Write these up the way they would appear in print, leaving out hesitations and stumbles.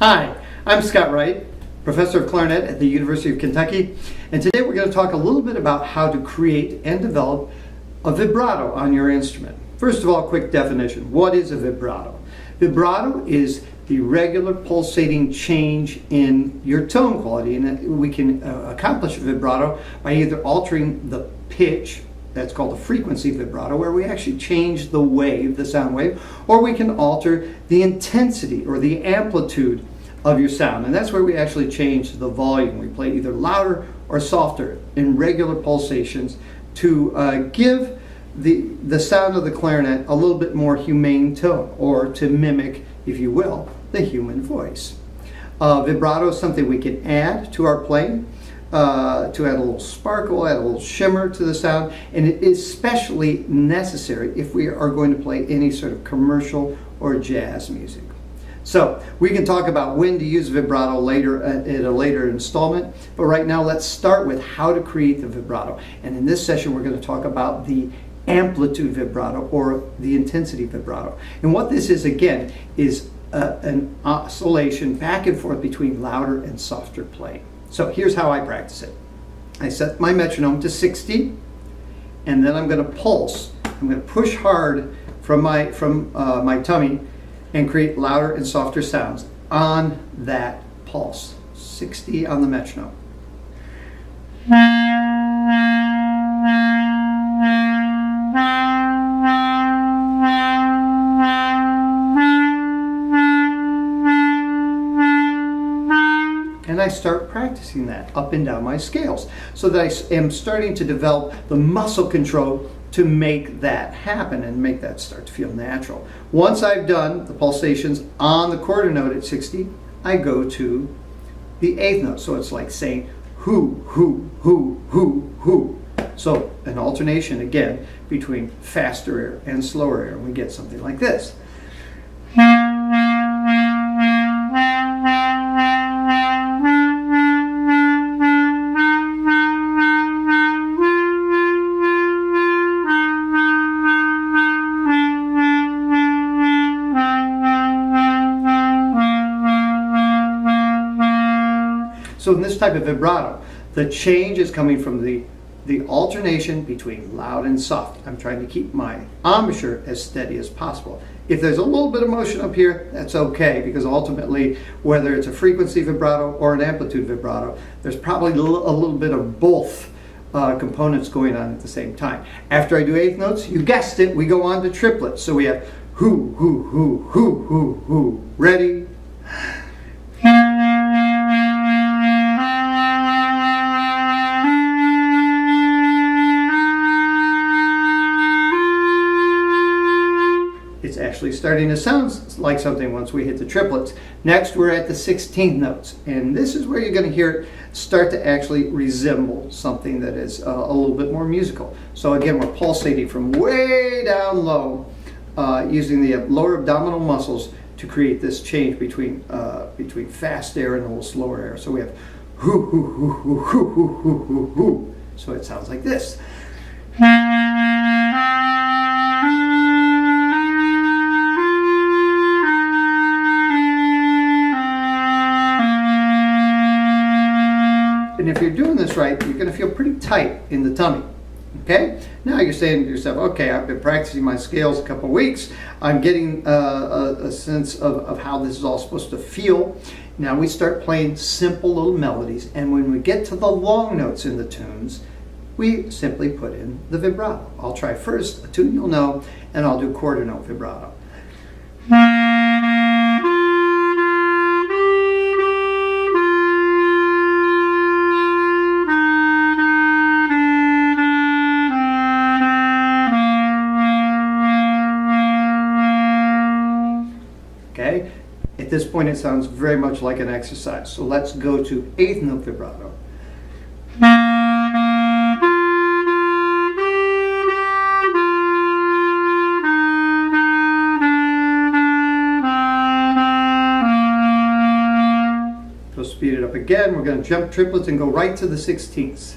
Hi, I'm Scott Wright, professor of clarinet at the University of Kentucky, and today we're going to talk a little bit about how to create and develop a vibrato on your instrument. First of all, quick definition. What is a vibrato? Vibrato is the regular pulsating change in your tone quality, and we can accomplish a vibrato by either altering the pitch, that's called a frequency vibrato, where we actually change the wave, the sound wave, or we can alter the intensity or the amplitude of your sound, and that's where we actually change the volume. We play either louder or softer in regular pulsations to give the sound of the clarinet a little bit more humane tone, or to mimic, if you will, the human voice. Vibrato is something we can add to our playing, to add a little sparkle, add a little shimmer to the sound, and it is especially necessary if we are going to play any sort of commercial or jazz music. So we can talk about when to use vibrato later at a later installment, but right now let's start with how to create the vibrato. And in this session we're going to talk about the amplitude vibrato or the intensity vibrato. And what this is, again, is an oscillation back and forth between louder and softer playing. So here's how I practice it. I set my metronome to 60, and then I'm going to pulse. I'm going to push hard from my tummy and create louder and softer sounds on that pulse. 60 on the metronome. And I start practicing that up and down my scales so that I am starting to develop the muscle control to make that happen and make that start to feel natural. Once I've done the pulsations on the quarter note at 60, I go to the eighth note. So it's like saying hoo, hoo, hoo, hoo, hoo. So an alternation again between faster air and slower air, and we get something like this. So in this type of vibrato, the change is coming from the alternation between loud and soft. I'm trying to keep my embouchure as steady as possible. If there's a little bit of motion up here, that's okay, because ultimately, whether it's a frequency vibrato or an amplitude vibrato, there's probably a little bit of both components going on at the same time. After I do eighth notes, you guessed it, we go on to triplets. So we have hoo, hoo, hoo, hoo, hoo, hoo. Ready? It's actually starting to sound like something once we hit the triplets. Next, we're at the 16th notes, and this is where you're going to hear it start to actually resemble something that is a little bit more musical. So again, we're pulsating from way down low, using the lower abdominal muscles to create this change between fast air and a little slower air. So we have hoo, hoo, hoo, hoo, hoo, hoo, hoo, hoo, hoo. So it sounds like this. And if you're doing this right, you're going to feel pretty tight in the tummy. Okay? Now you're saying to yourself, okay, I've been practicing my scales a couple weeks. I'm getting a sense of how this is all supposed to feel. Now we start playing simple little melodies, and when we get to the long notes in the tunes, we simply put in the vibrato. I'll try first a tune you'll know, and I'll do quarter note vibrato. Okay? At this point it sounds very much like an exercise. So let's go to eighth note vibrato. So speed it up again. We're going to jump triplets and go right to the 16ths.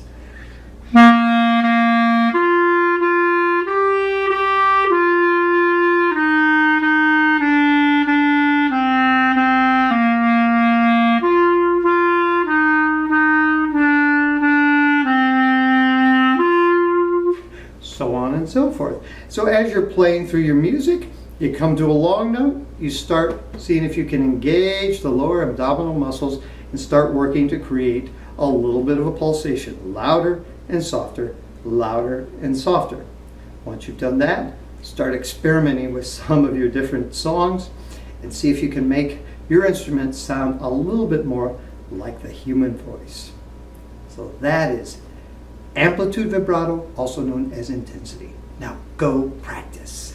So as you're playing through your music, you come to a long note, you start seeing if you can engage the lower abdominal muscles and start working to create a little bit of a pulsation, louder and softer, louder and softer. Once you've done that, start experimenting with some of your different songs and see if you can make your instrument sound a little bit more like the human voice. So that is amplitude vibrato, also known as intensity. Now go practice.